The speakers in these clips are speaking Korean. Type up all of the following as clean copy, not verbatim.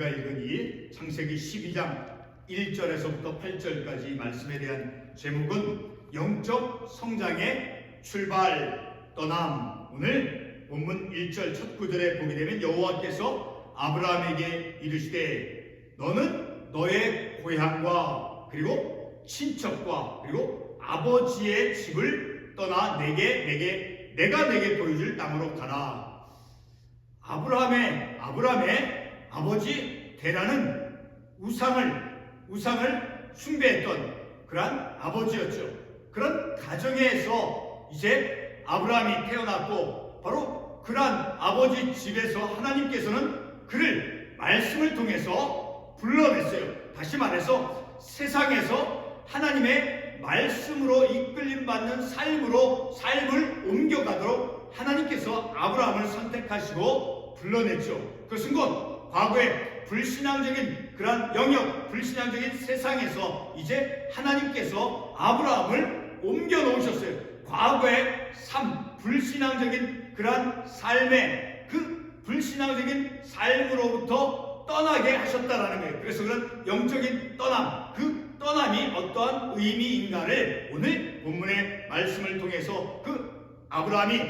우리가 읽은 이 창세기 12장 1절에서부터 8절까지 말씀에 대한 제목은 영적 성장의 출발 떠남. 오늘 본문 1절 첫 구절에 보게 되면 여호와께서 아브라함에게 이르시되 너는 너의 고향과 그리고 친척과 그리고 아버지의 집을 떠나 내가 내게 보여줄 땅으로 가라. 아브라함의 아버지 데라는 우상을 숭배했던 그러한 아버지였죠. 그런 가정에서 이제 아브라함이 태어났고 바로 그러한 아버지 집에서 하나님께서는 그를 말씀을 통해서 불러냈어요. 다시 말해서 세상에서 하나님의 말씀으로 이끌림 받는 삶을 옮겨가도록 하나님께서 아브라함을 선택하시고 불러냈죠. 그것은 곧 과거에 불신앙적인 그러한 영역, 불신앙적인 세상에서 이제 하나님께서 아브라함을 옮겨 놓으셨어요. 과거의 불신앙적인 그러한 삶의 그 불신앙적인 삶으로부터 떠나게 하셨다라는 거예요. 그래서 그런 영적인 떠남, 그 떠남이 어떠한 의미인가를 오늘 본문의 말씀을 통해서 그 아브라함이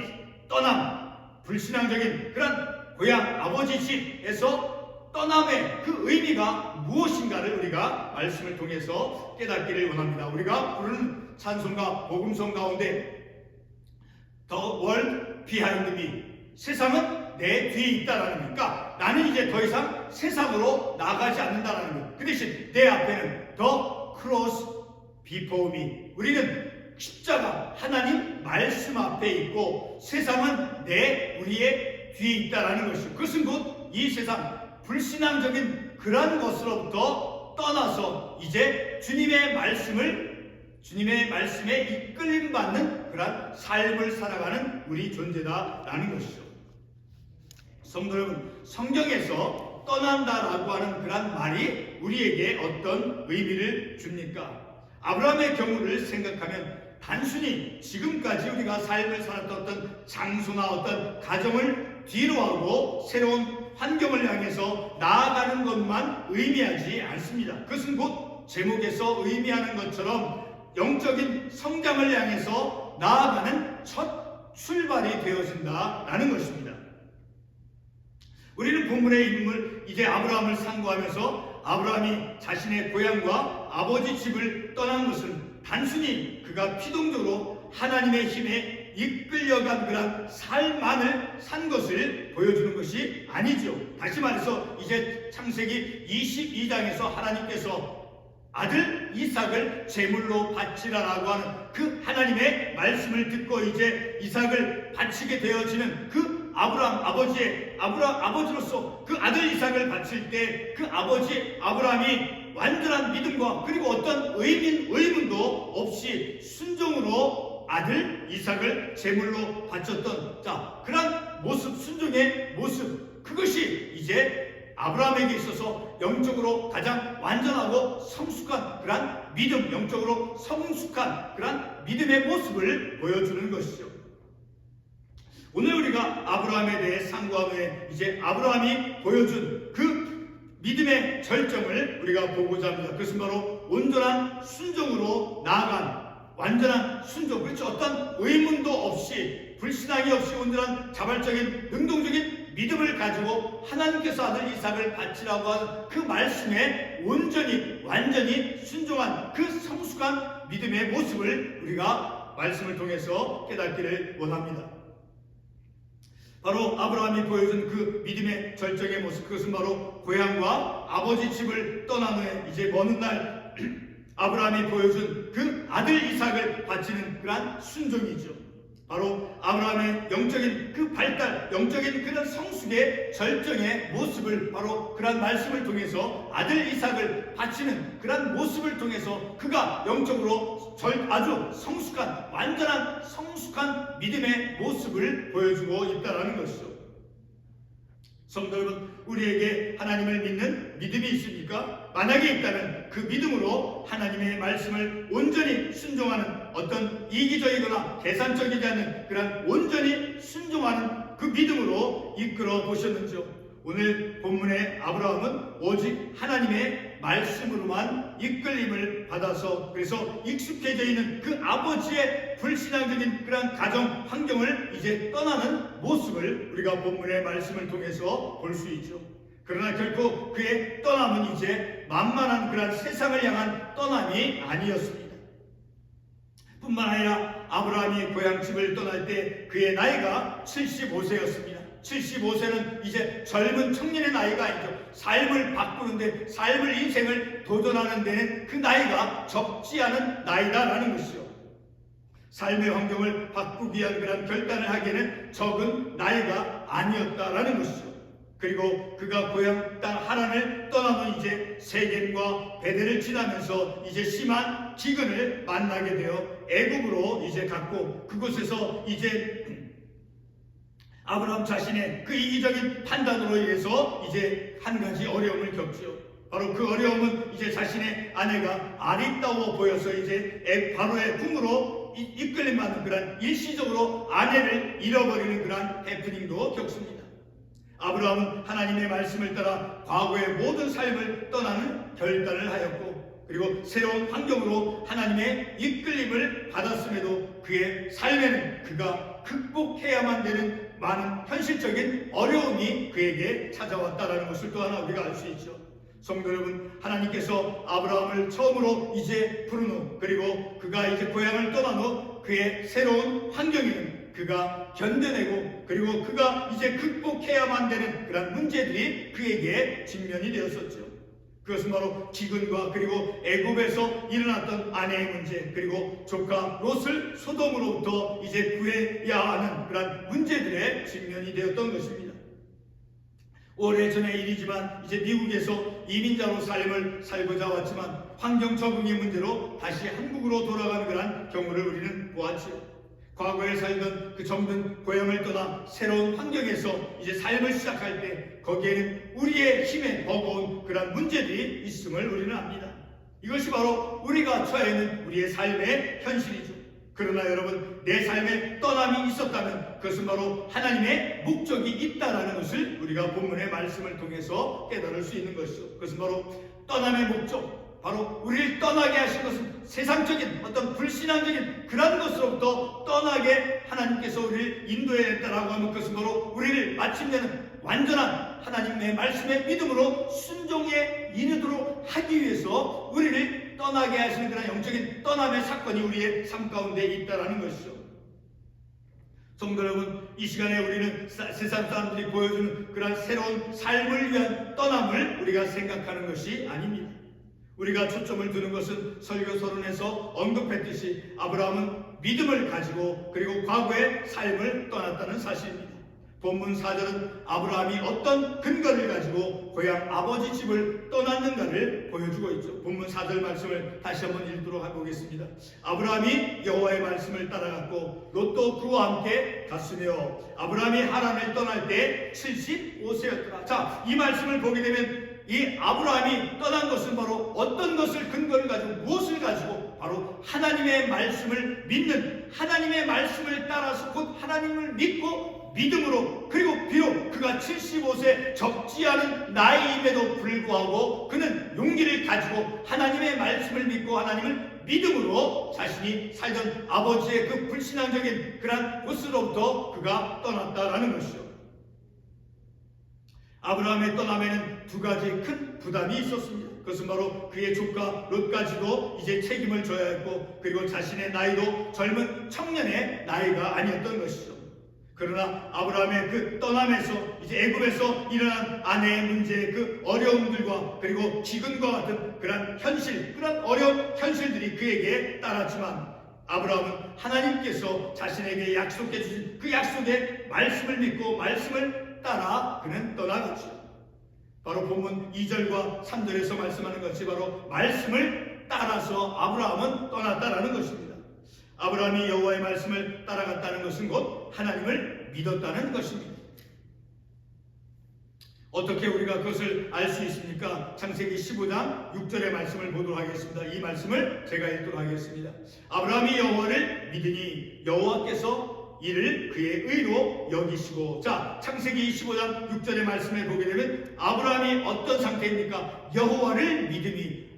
불신앙적인 그런 고향 아버지 집에서 떠남의 그 의미가 무엇인가를 우리가 말씀을 통해서 깨닫기를 원합니다. 우리가 부르는 찬송가 복음성 가운데 The world behind me, 세상은 내 뒤에 있다라는 거니까 나는 이제 더 이상 세상으로 나가지 않는다라는 거예요. 그 대신 내 앞에는 The cross before me, 우리는 십자가 하나님 말씀 앞에 있고 세상은 우리의 뒤에 있다라는 것이죠. 그것은 곧 이 세상 불신앙적인 그러한 것으로부터 떠나서 이제 주님의 말씀에 이끌림 받는 그러한 삶을 살아가는 우리 존재다라는 것이죠. 성도 여러분, 성경에서 떠난다라고 하는 그러한 말이 우리에게 어떤 의미를 줍니까? 아브라함의 경우를 생각하면 단순히 지금까지 우리가 삶을 살았던 어떤 장소나 어떤 가정을 뒤로하고 새로운 환경을 향해서 나아가는 것만 의미하지 않습니다. 그것은 곧 제목에서 의미하는 것처럼 영적인 성장을 향해서 나아가는 첫 출발이 되어진다라는 것입니다. 우리는 본문의 인물 이제 아브라함을 상고하면서 아브라함이 자신의 고향과 아버지 집을 떠난 것은 단순히 그가 피동적으로 하나님의 힘에 이끌려간 그런 삶만을 산 것을 보여주는 것이 아니죠. 다시 말해서 이제 창세기 22장에서 하나님께서 아들 이삭을 제물로 바치라라고 하는 그 하나님의 말씀을 듣고 이제 이삭을 바치게 되어지는 그 아버지로서 그 아들 이삭을 바칠 때 그 아버지 아브라함이 완전한 믿음과 그리고 어떤 의문도 없이 순종으로 아들 이삭을 제물로 바쳤던 그런 모습, 순종의 모습, 그것이 이제 아브라함에게 있어서 영적으로 가장 완전하고 성숙한 그런 믿음, 영적으로 성숙한 그런 믿음의 모습을 보여주는 것이죠. 오늘 우리가 아브라함에 대해 상고함에 이제 아브라함이 보여준 그 믿음의 절정을 우리가 보고자 합니다. 그것은 바로 온전한 순종으로 나아간 완전한 순종, 그렇죠? 어떤 의문도 없이 불신앙이 없이 온전한 자발적인 능동적인 믿음을 가지고 하나님께서 아들 이삭을 바치라고 하는 그 말씀에 완전히 순종한 그 성숙한 믿음의 모습을 우리가 말씀을 통해서 깨닫기를 원합니다. 바로 아브라함이 보여준 그 믿음의 절정의 모습, 그것은 바로 고향과 아버지 집을 떠난 후에 이제 먼 날 아브라함이 보여준 그 아들 이삭을 바치는 그러한 순종이죠. 바로 아브라함의 영적인 그 발달, 영적인 그런 성숙의 절정의 모습을 바로 그런 말씀을 통해서 아들 이삭을 바치는 그런 모습을 통해서 그가 영적으로 아주 성숙한, 완전한 성숙한 믿음의 모습을 보여주고 있다는 것이죠. 성도 여러분, 우리에게 하나님을 믿는 믿음이 있습니까? 만약에 있다면 그 믿음으로 하나님의 말씀을 온전히 순종하는 어떤 이기적이거나 계산적이지 않은 그런 온전히 순종하는 그 믿음으로 이끌어 보셨는지요? 오늘 본문의 아브라함은 오직 하나님의 말씀으로만 이끌림을 받아서 그래서 익숙해져 있는 그 아버지의 불신앙적인 그런 가정 환경을 이제 떠나는 모습을 우리가 본문의 말씀을 통해서 볼 수 있죠. 그러나 결코 그의 떠남은 이제 만만한 그런 세상을 향한 떠남이 아니었습니다. 뿐만 아니라 아브라함이 고향집을 떠날 때 그의 나이가 75세였습니다. 75세는 이제 젊은 청년의 나이가 아니죠. 삶을 바꾸는데 삶을 인생을 도전하는 데는 그 나이가 적지 않은 나이다라는 것이죠. 삶의 환경을 바꾸기 위한 그런 결단을 하기에는 적은 나이가 아니었다라는 것이죠. 그리고 그가 고향 땅 하란을 떠나면 이제 세겜과 베델을 지나면서 이제 심한 기근을 만나게 되어 애굽으로 이제 갔고 그곳에서 이제 아브라함 자신의 그 이기적인 판단으로 인해서 이제 한 가지 어려움을 겪지요. 바로 그 어려움은 이제 자신의 아내가 아리따워 보여서 이제 바로의 궁으로 이끌림받는 그런 일시적으로 아내를 잃어버리는 그런 해프닝도 겪습니다. 아브라함은 하나님의 말씀을 따라 과거의 모든 삶을 떠나는 결단을 하였고 그리고 새로운 환경으로 하나님의 이끌림을 받았음에도 그의 삶에는 그가 극복해야만 되는 많은 현실적인 어려움이 그에게 찾아왔다는 것을 또 하나 우리가 알 수 있죠. 성도 여러분, 하나님께서 아브라함을 처음으로 이제 부른 후 그리고 그가 이제 고향을 떠난 후 그의 새로운 환경에는 그가 견뎌내고 그리고 그가 이제 극복해야만 되는 그런 문제들이 그에게 직면이 되었었죠. 그것은 바로 기근과 그리고 애굽에서 일어났던 아내의 문제 그리고 조카 롯을 소돔으로부터 이제 구해야 하는 그런 문제들의 직면이 되었던 것입니다. 오래전의 일이지만 이제 미국에서 이민자로 삶을 살고자 왔지만 환경 적응의 문제로 다시 한국으로 돌아가는 그런 경우를 우리는 보았죠. 과거에 살던 그 정든 고향을 떠나 새로운 환경에서 이제 삶을 시작할 때 거기에는 우리의 힘에 버거운 그런 문제들이 있음을 우리는 압니다. 이것이 바로 우리가 처해 있는 우리의 삶의 현실이죠. 그러나 여러분, 내 삶에 떠남이 있었다면 그것은 바로 하나님의 목적이 있다라는 것을 우리가 본문의 말씀을 통해서 깨달을 수 있는 것이죠. 그것은 바로 떠남의 목적, 바로 우리를 떠나게 하신 것은 세상적인 어떤 불신앙적인 그런 것으로부터 떠나게 하나님께서 우리를 인도해냈다라고 하면 그것은 바로 우리를 마침내는 완전한 하나님의 말씀의 믿음으로 순종에 이르도록 하기 위해서 우리를 떠나게 하시는 그런 영적인 떠남의 사건이 우리의 삶 가운데 있다라는 것이죠. 성도 여러분, 이 시간에 우리는 세상 사람들이 보여주는 그런 새로운 삶을 위한 떠남을 우리가 생각하는 것이 아닙니다. 우리가 초점을 두는 것은 설교 서론에서 언급했듯이 아브라함은 믿음을 가지고 그리고 과거의 삶을 떠났다는 사실입니다. 본문 4절은 아브라함이 어떤 근거를 가지고 고향 아버지 집을 떠났는가를 보여주고 있죠. 본문 4절 말씀을 다시 한번 읽도록 해보겠습니다. 아브라함이 여호와의 말씀을 따라갔고 롯도 그와 함께 갔으며 아브라함이 하란을 떠날 때 75세였더라. 자, 이 말씀을 보게 되면 이 아브라함이 떠난 것은 바로 어떤 것을 근거를 가지고 무엇을 가지고 바로 하나님의 말씀을 믿는 하나님의 말씀을 따라서 곧 하나님을 믿고 믿음으로 그리고 비록 그가 75세 적지 않은 나이임에도 불구하고 그는 용기를 가지고 하나님의 말씀을 믿고 하나님을 믿음으로 자신이 살던 아버지의 그 불신앙적인 그런 곳으로부터 그가 떠났다라는 것이죠. 아브라함의 떠남에는 두 가지 큰 부담이 있었습니다. 그것은 바로 그의 조카 롯까지도 이제 책임을 져야 했고 그리고 자신의 나이도 젊은 청년의 나이가 아니었던 것이죠. 그러나 아브라함의 그 떠남에서 이제 애굽에서 일어난 아내의 문제의 그 어려움들과 그리고 기근과 같은 그런 현실, 그런 어려운 현실들이 그에게 따랐지만 아브라함은 하나님께서 자신에게 약속해 주신 그 약속의 말씀을 믿고 말씀을 따라 그는 떠나갔죠. 바로 본문 2절과 3절에서 말씀하는 것이 바로 말씀을 따라서 아브라함은 떠났다라는 것입니다. 아브라함이 여호와의 말씀을 따라갔다는 것은 곧 하나님을 믿었다는 것입니다. 어떻게 우리가 그것을 알 수 있습니까? 창세기 15장 6절의 말씀을 보도록 하겠습니다. 이 말씀을 제가 읽도록 하겠습니다. 아브라함이 여호와를 믿으니 여호와께서 이를 그의 의로 여기시고. 자, 창세기 25장 6절의 말씀에 보게 되면 아브라함이 어떤 상태입니까? 여호와를 믿음이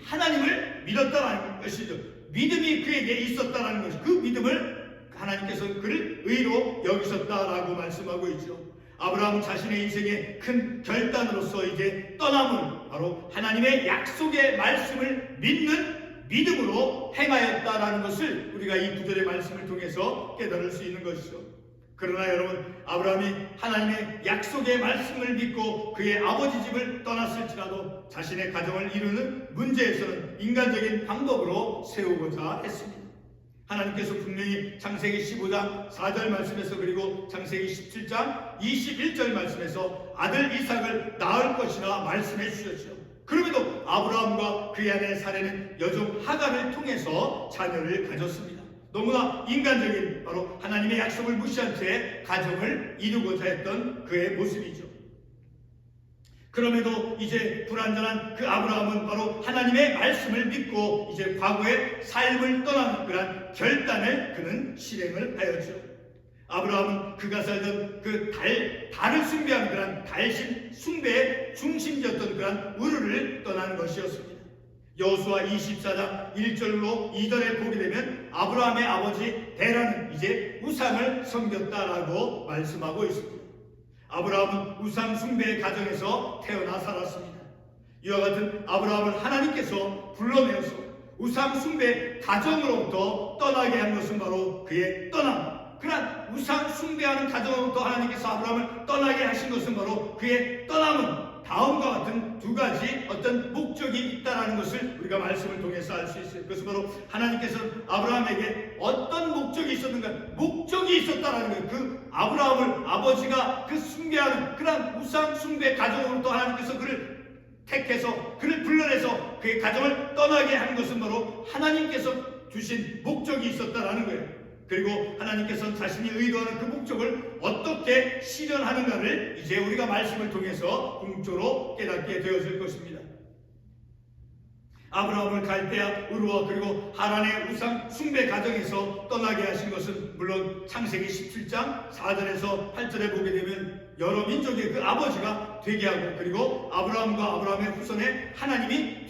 하나님을 믿었다라는 것이죠. 믿음이 그에게 있었다라는 것이죠. 그 믿음을 하나님께서 그를 의로 여기셨다라고 말씀하고 있죠. 아브라함은 자신의 인생의 큰 결단으로서 이제 떠남을 바로 하나님의 약속의 말씀을 믿는 믿음으로 행하였다라는 것을 우리가 이 구절의 말씀을 통해서 깨달을 수 있는 것이죠. 그러나 여러분, 아브라함이 하나님의 약속의 말씀을 믿고 그의 아버지 집을 떠났을지라도 자신의 가정을 이루는 문제에서는 인간적인 방법으로 세우고자 했습니다. 하나님께서 분명히 창세기 15장 4절 말씀에서 그리고 창세기 17장 21절 말씀에서 아들 이삭을 낳을 것이라 말씀해 주셨죠. 그럼에도 아브라함과 그의 아내 사레는 여종 하갈을 통해서 자녀를 가졌습니다. 너무나 인간적인 바로 하나님의 약속을 무시한 채 가정을 이루고자 했던 그의 모습이죠. 그럼에도 이제 불완전한 그 아브라함은 바로 하나님의 말씀을 믿고 이제 과거의 삶을 떠나는 그런 결단을 그는 실행을 하였죠. 아브라함은 그가 살던 그 달을 숭배하는 그런 달신 숭배의 중심지였던 그런 우르를 떠나는 것이었습니다. 여호수아 24장 1절로 2절에 보게 되면 아브라함의 아버지 데라는 이제 우상을 섬겼다라고 말씀하고 있습니다. 아브라함은 우상 숭배의 가정에서 태어나 살았습니다. 이와 같은 아브라함을 하나님께서 불러내어서 우상 숭배 가정으로부터 떠나게 한 것은 바로 그의 떠남. 그러나 우상 숭배하는 가정으로부터 하나님께서 아브라함을 떠나게 하신 것은 바로 그의 떠남은 다음과 같은 두 가지 어떤 목적이 있다라는 것을 우리가 말씀을 통해서 알 수 있어요. 그것은 바로 하나님께서 아브라함에게 어떤 목적이 있었는가, 목적이 있었다라는 거예요. 그 아브라함을 아버지가 그 숭배하는 그런 우상 숭배 가정으로부터 하나님께서 그를 택해서 그를 불러내서 그의 가정을 떠나게 한 것은 바로 하나님께서 주신 목적이 있었다라는 거예요. 그리고 하나님께서 자신이 의도하는 그 목적을 어떻게 실현하는가를 이제 우리가 말씀을 통해서 궁조로 깨닫게 되어질 것입니다. 아브라함을 갈대아 우르와 그리고 하란의 우상 숭배 가정에서 떠나게 하신 것은 물론 창세기 17장 4절에서 8절에 보게 되면 여러 민족의 그 아버지가 되게 하고 그리고 아브라함과 아브라함의 후손에 하나님이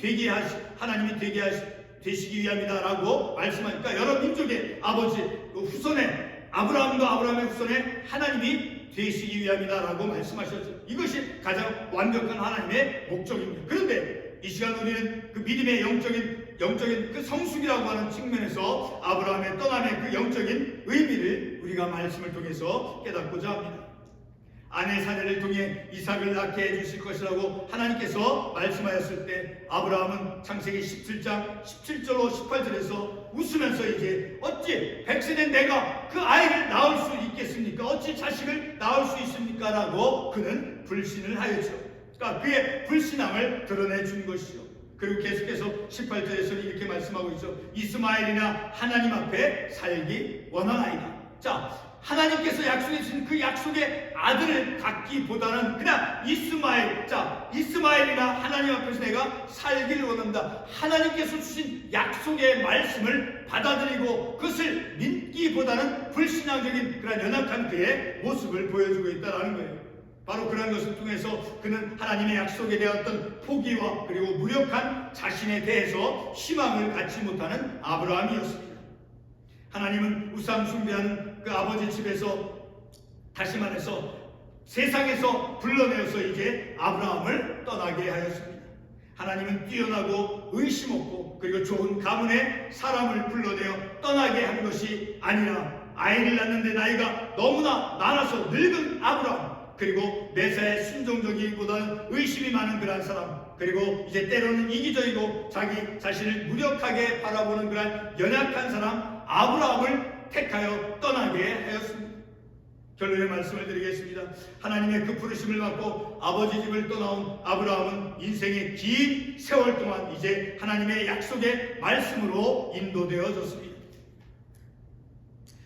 되시기 위함이다라고 말씀하니까 여러 민족의 아버지 후손에 아브라함과 아브라함의 후손에 하나님이 되시기 위함이다라고 말씀하셨죠. 이것이 가장 완벽한 하나님의 목적입니다. 그런데 이 시간 우리는 그 믿음의 영적인 그 성숙이라고 하는 측면에서 아브라함의 떠남의 그 영적인 의미를 우리가 말씀을 통해서 깨닫고자 합니다. 아내 사례를 통해 이삭을 낳게 해주실 것이라고 하나님께서 말씀하였을 때 아브라함은 창세기 17장 17절로 18절에서 웃으면서 이제 어찌 100세된 내가 그 아이를 낳을 수 있겠습니까? 어찌 자식을 낳을 수 있습니까? 라고 그는 불신을 하였죠. 그러니까 그의 불신함을 드러내 준 것이죠. 그리고 계속해서 18절에서는 이렇게 말씀하고 있죠. 이스마엘이나 하나님 앞에 살기 원하나이다. 자, 하나님께서 약속해 주신 그 약속의 아들을 갖기보다는 그냥 이스마엘이나 하나님 앞에서 내가 살기를 원한다. 하나님께서 주신 약속의 말씀을 받아들이고 그것을 믿기보다는 불신앙적인 그런 연약한 그의 모습을 보여주고 있다는 거예요. 바로 그런 것을 통해서 그는 하나님의 약속에 대한 어떤 포기와 그리고 무력한 자신에 대해서 희망을 갖지 못하는 아브라함이었습니다. 하나님은 우상 숭배하는 그 아버지 집에서 다시 말해서 세상에서 불러내어서 이제 아브라함을 떠나게 하였습니다. 하나님은 뛰어나고 의심 없고 그리고 좋은 가문의 사람을 불러내어 떠나게 한 것이 아니라 아이를 낳는데 나이가 너무나 많아서 늙은 아브라함 그리고 매사에 순종적이기보다는 의심이 많은 그런 사람 그리고 이제 때로는 이기적이고 자기 자신을 무력하게 바라보는 그런 연약한 사람 아브라함을 택하여 떠나게 하였습니다. 결론의 말씀을 드리겠습니다. 하나님의 그 부르심을 받고 아버지 집을 떠나온 아브라함은 인생의 긴 세월 동안 이제 하나님의 약속의 말씀으로 인도되어졌습니다.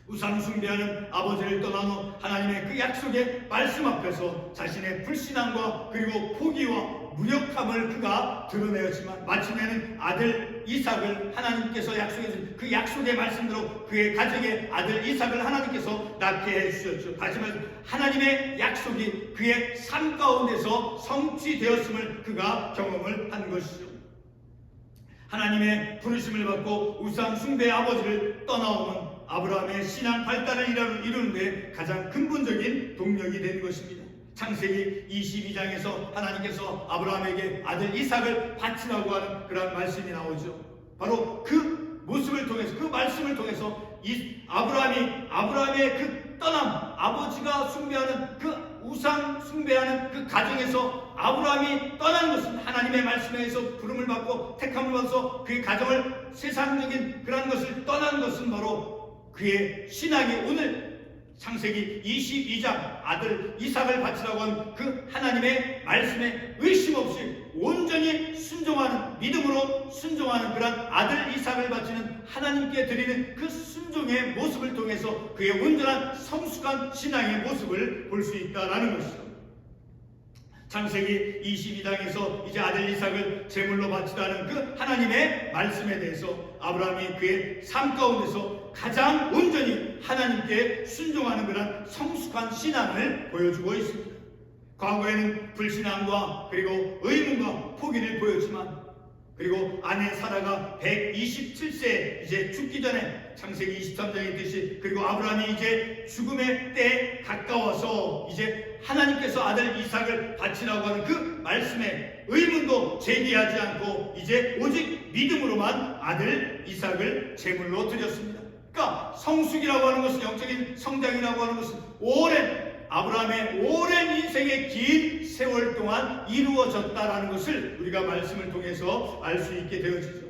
우상 숭배하는 아버지를 떠난 후 하나님의 그 약속의 말씀 앞에서 자신의 불신앙과 그리고 포기와 무력함을 그가 드러내었지만 마침내는 아들 이삭을 하나님께서 약속해준 그 약속의 말씀대로 그의 가정의 아들 이삭을 하나님께서 낳게 해주셨죠. 다시 말해서 하나님의 약속이 그의 삶 가운데서 성취되었음을 그가 경험을 한 것이죠. 하나님의 부르심을 받고 우상 숭배의 아버지를 떠나오는 아브라함의 신앙 발달을 이루는데 가장 근본적인 동력이 된 것입니다. 창세기 22장에서 하나님께서 아브라함에게 아들 이삭을 바치라고 하는 그런 말씀이 나오죠. 바로 그 모습을 통해서, 그 말씀을 통해서 아브라함의 그 떠남, 아버지가 숭배하는 그 우상 숭배하는 그 가정에서 아브라함이 떠난 것은 하나님의 말씀에 의해서 부름을 받고 택함을 받아서 그의 가정을 세상적인 그런 것을 떠난 것은 바로 그의 신앙이 오늘 창세기 22장 아들 이삭을 바치라고 한 그 하나님의 말씀에 의심 없이 온전히 순종하는, 믿음으로 순종하는 그런 아들 이삭을 바치는 하나님께 드리는 그 순종의 모습을 통해서 그의 온전한 성숙한 신앙의 모습을 볼 수 있다라는 것이죠. 창세기 22장에서 이제 아들 이삭을 제물로 바치라는 그 하나님의 말씀에 대해서 아브라함이 그의 삶 가운데서 가장 온전히 하나님께 순종하는 그런 성숙한 신앙을 보여주고 있습니다. 과거에는 불신앙과 그리고 의문과 포기를 보였지만, 그리고 아내 사라가 127세 이제 죽기 전에 창세기 23장에 있듯이, 그리고 아브라함이 이제 죽음의 때에 가까워서 이제 하나님께서 아들 이삭을 바치라고 하는 그 말씀에 의문도 제기하지 않고 이제 오직 믿음으로만 아들 이삭을 제물로 드렸습니다. 그러니까 성숙이라고 하는 것은, 영적인 성장이라고 하는 것은 아브라함의 오랜 인생의 긴 세월 동안 이루어졌다라는 것을 우리가 말씀을 통해서 알 수 있게 되어지죠.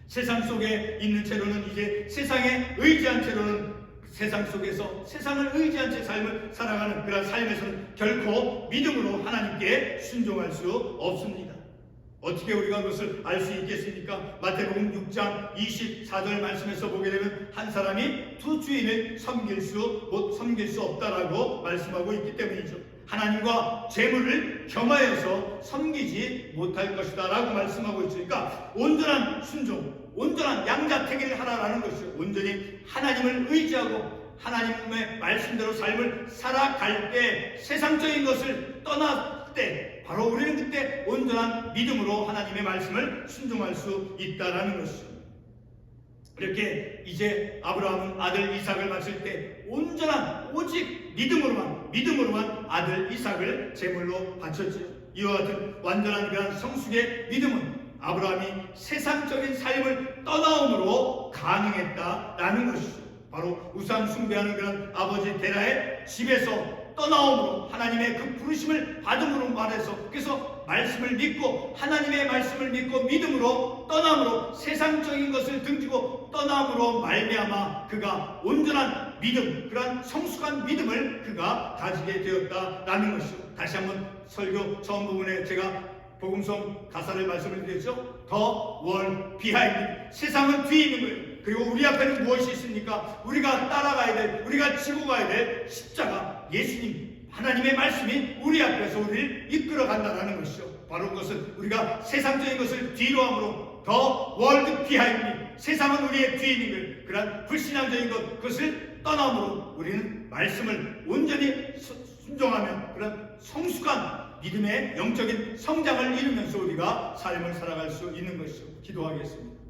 세상 속에 있는 채로는 이제 세상에 의지한 채로는 세상 속에서 세상을 의지한 채 삶을 살아가는 그런 삶에서는 결코 믿음으로 하나님께 순종할 수 없습니다. 어떻게 우리가 그것을 알 수 있겠습니까? 마태복음 6장 24절 말씀에서 보게 되면 한 사람이 두 주인을 섬길 수 없다라고 말씀하고 있기 때문이죠. 하나님과 재물을 겸하여서 섬기지 못할 것이다 라고 말씀하고 있죠. 그러니까 온전한 순종, 온전한 양자택일을 하라라는 것이죠. 온전히 하나님을 의지하고 하나님의 말씀대로 삶을 살아갈 때, 세상적인 것을 떠날 때 바로 우리는 그때 온전한 믿음으로 하나님의 말씀을 순종할 수 있다라는 것이죠. 이렇게 이제 아브라함은 아들 이삭을 바칠 때 온전한 오직 믿음으로만 아들 이삭을 제물로 바쳤지요. 이와 같은 완전한 그런 성숙의 믿음은 아브라함이 세상적인 삶을 떠나옴으로 가능했다라는 것이죠. 바로 우상 숭배하는 그런 아버지 데라의 집에서 떠나옴으로 하나님의 그 부르심을 받음으로 말해서, 그래서 말씀을 믿고 하나님의 말씀을 믿고 믿음으로 떠남으로 세상적인 것을 등지고 떠남으로 말미암아 그가 온전한 믿음, 그러한 성숙한 믿음을 그가 가지게 되었다라는 것이죠. 다시 한번 설교 처음 부분에 제가 복음성 가사를 말씀을 드렸죠. The world behind, 세상은 뒤에 있는 거예요. 그리고 우리 앞에는 무엇이 있습니까? 우리가 따라가야 될, 우리가 지고 가야 될 십자가, 예수님, 하나님의 말씀이 우리 앞에서 우리를 이끌어 간다는 것이죠. 바로 그것은 우리가 세상적인 것을 뒤로 함으로 The world behind, 세상은 우리의 뒤에 있는 것, 그런 불신앙적인 그것을 떠남으로 우리는 말씀을 온전히 순종하면 그런 성숙한 믿음의 영적인 성장을 이루면서 우리가 삶을 살아갈 수 있는 것이죠. 기도하겠습니다.